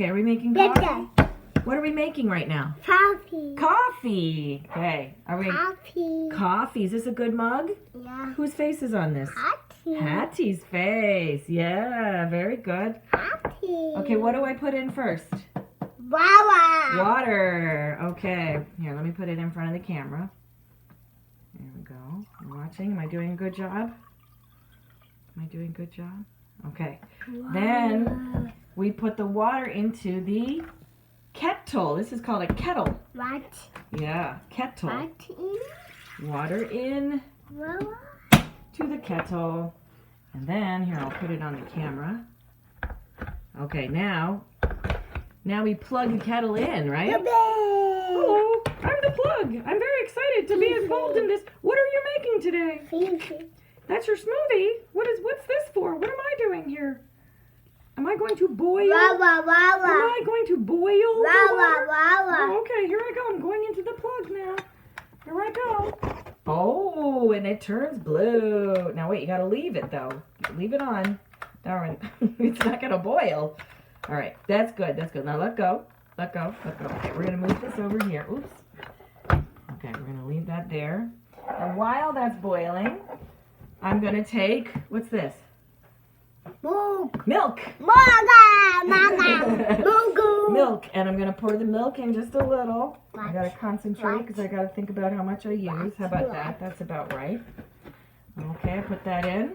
Okay, are we making coffee? What are we making right now? Coffee. Coffee. Okay. Are we? Coffee. Coffee. Is this a good mug? Yeah. Whose face is on this? Hattie. Hattie's face. Yeah, very good. Hattie. Okay, what do I put in first? Wawa. Water. Okay. Here, let me put it in front of the camera. There we go. I'm watching. Am I doing a good job? Am I doing a good job? Okay. Then we put the water into the kettle. This is called a kettle. What? Yeah, kettle. What in? Water in Wawa. to the kettle. And then, here, I'll put it on the camera. Okay, now we plug the kettle in, right? Hello, I'm the plug. I'm very excited to be involved in this. What are you making today? That's your smoothie? What's this for? What am I doing here? Am I going to boil? Wawa, wawa. Am I going to boil the Wawa, water? wawa. Oh, okay, here I go. I'm going into the plug now. Here I go. Oh, and it turns blue. Now wait, you gotta leave it though. Leave it on. Darwyn, it's not gonna boil. All right, that's good. That's good. Now let go. Let go. Let go. Okay, we're gonna move this over here. Oops. Okay, we're gonna leave that there. And while that's boiling, I'm gonna take, what's this? Milk. Milk. Mama. Milk. And I'm gonna pour the milk in just a little. I gotta concentrate because I gotta think about how much I use. How about that? That's about right. Okay, I put that in.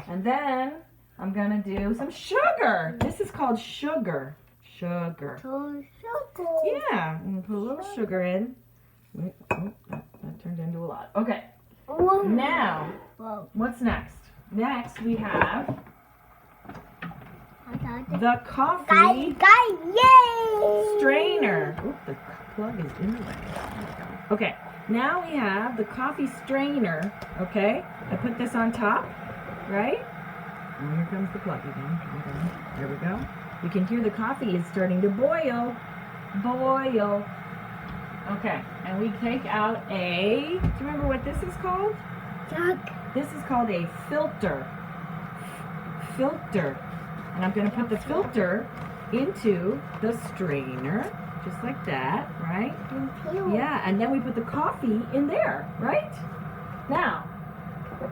And then I'm gonna do some sugar. This is called sugar. Sugar. Yeah, I'm gonna put a little sugar in. Wait, oh, that turned into a lot. Okay. Now, what's next? Next we have the coffee strainer. Oop, the plug is in the way. There we go. Okay, now we have the coffee strainer. Okay, I put this on top, right? And here comes the plug again. Okay, there we go. You can hear the coffee is starting to boil. Boil. Okay, and we take out a, do you remember what this is called? Jug. This is called a filter. Filter. And I'm going to put the filter into the strainer, just like that, right? Yeah, and then we put the coffee in there, right? Now,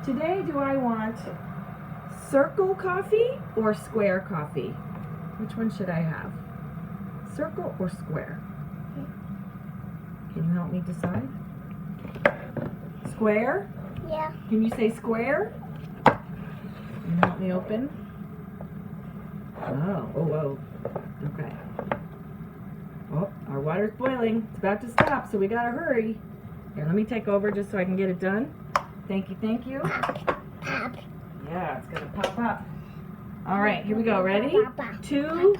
today do I want circle coffee or square coffee? Which one should I have? Circle or square? Can you help me decide? Square? Yeah. Can you say square? Can you help me open? Oh, okay. Oh, our water's boiling. It's about to stop, so we gotta hurry. Here, let me take over just so I can get it done. Thank you, thank you. Yeah, it's gonna pop up. All right, here we go. Ready? 2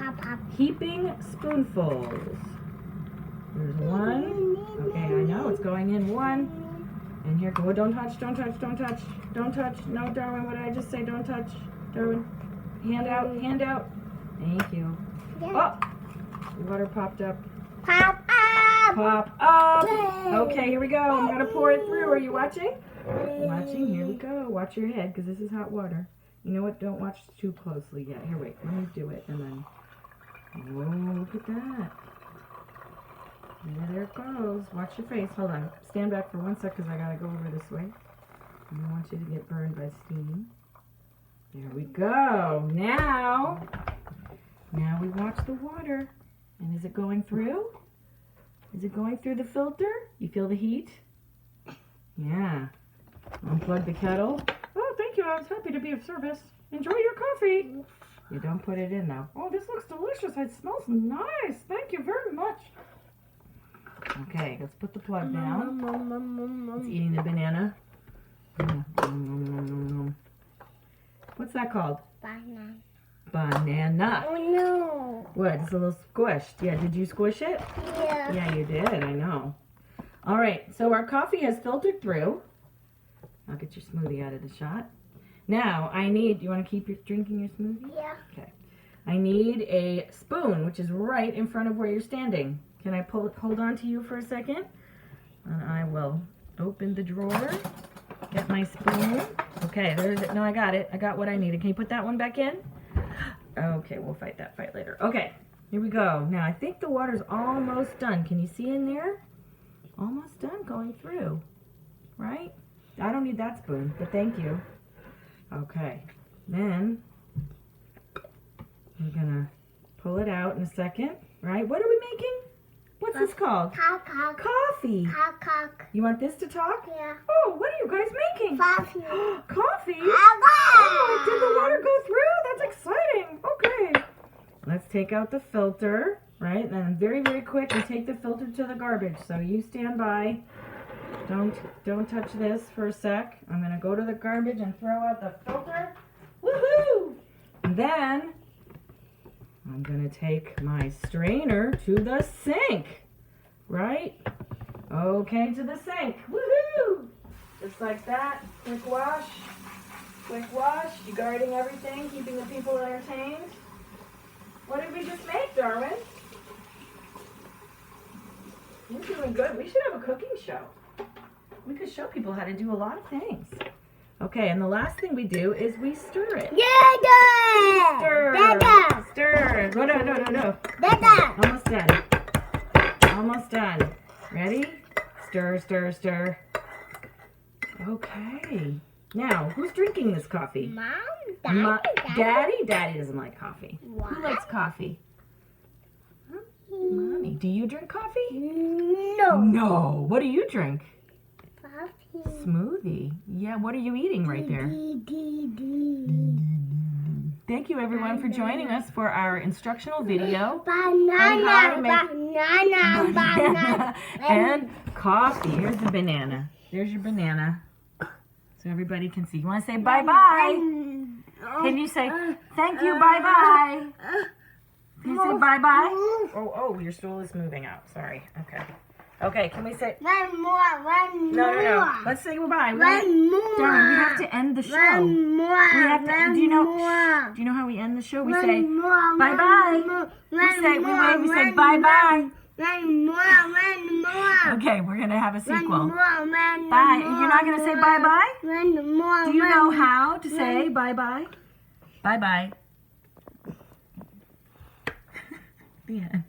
heaping spoonfuls. There's 1. Okay, I know it's going in 1. And here, go. Don't touch, don't touch, don't touch, don't touch. No, Darwyn, what did I just say? Don't touch. Darwyn, hand out, hand out. Thank you. Oh, water popped up. Pop up. Pop up. Okay, here we go. I'm going to pour it through. Are you watching? Watching. Here we go. Watch your head because this is hot water. You know what? Don't watch too closely yet. Here, wait. Let me do it. And then, whoa, look at that. Yeah, there it goes. Watch your face. Hold on. Stand back for 1 sec because I got to go over this way. I don't want you to get burned by steam. There we go. Now we watch the water. And is it going through? Is it going through the filter? You feel the heat? Yeah. Unplug the kettle. Oh, thank you. I was happy to be of service. Enjoy your coffee. You don't put it in though. Oh, this looks delicious. It smells nice. Thank you very much. Okay, let's put the plug down. It's eating the banana. What's that called? Banana. Banana. Oh no. What? It's a little squished. Yeah, did you squish it? Yeah. Yeah, you did. I know. All right, so our coffee has filtered through. I'll get your smoothie out of the shot. Now, I need, you want to keep drinking your smoothie? Yeah. Okay. I need a spoon, which is right in front of where you're standing. Can I hold on to you for a second? And I will open the drawer, get my spoon. Okay, there's it. No, I got it. I got what I needed. Can you put that one back in? Okay, we'll fight that fight later. Okay, Here we go. Now, I think the water's almost done. Can you see in there? Almost done going through. Right? I don't need that spoon, but thank you. Okay. Then, we're going to pull it out in a second. Right? What are we making? What's this called? Cock. Coffee. Cock. You want this to talk? Yeah. Oh, what are you guys making? Coffee. Coffee? Ah! Oh, did the water go through? That's exciting. Okay. Let's take out the filter, right? And then very, very quick, we take the filter to the garbage. So you stand by. Don't touch this for a sec. I'm going to go to the garbage and throw out the filter. Woohoo! And then I'm going to take my strainer to the sink, right? Okay, to the sink. Woohoo! Just like that. Quick wash. Quick wash. You guarding everything, keeping the people entertained. What did we just make, Darwin? You're doing good. We should have a cooking show. We could show people how to do a lot of things. Okay, and the last thing we do is we stir it. Dada. Stir. Dada. Stir. Oh, no. Dada. Almost done. Almost done. Ready? Stir, stir, stir. Okay. Now, who's drinking this coffee? Mom. Daddy? Daddy doesn't like coffee. What? Who likes coffee? Mommy. Do you drink coffee? No. No. What do you drink? Coffee. Smoothie. Yeah, what are you eating right there? Thank you everyone for joining us for our instructional video. Banana. And coffee. Here's the banana. There's your banana. So everybody can see. You want to say bye-bye? Can you say thank you, bye-bye? Can you say bye-bye? Oh, your stool is moving out. Sorry. Okay. Okay, can we say... One more. No. Let's say goodbye. One more. Darwin, we have to end the show. One more. We have to, do you know how we end the show? We say bye-bye. We say bye-bye. One more. Okay, we're going to have a sequel. Bye. Bye. You're not going to say bye-bye? One more. Do you know how to say bye-bye? Bye-bye. The end.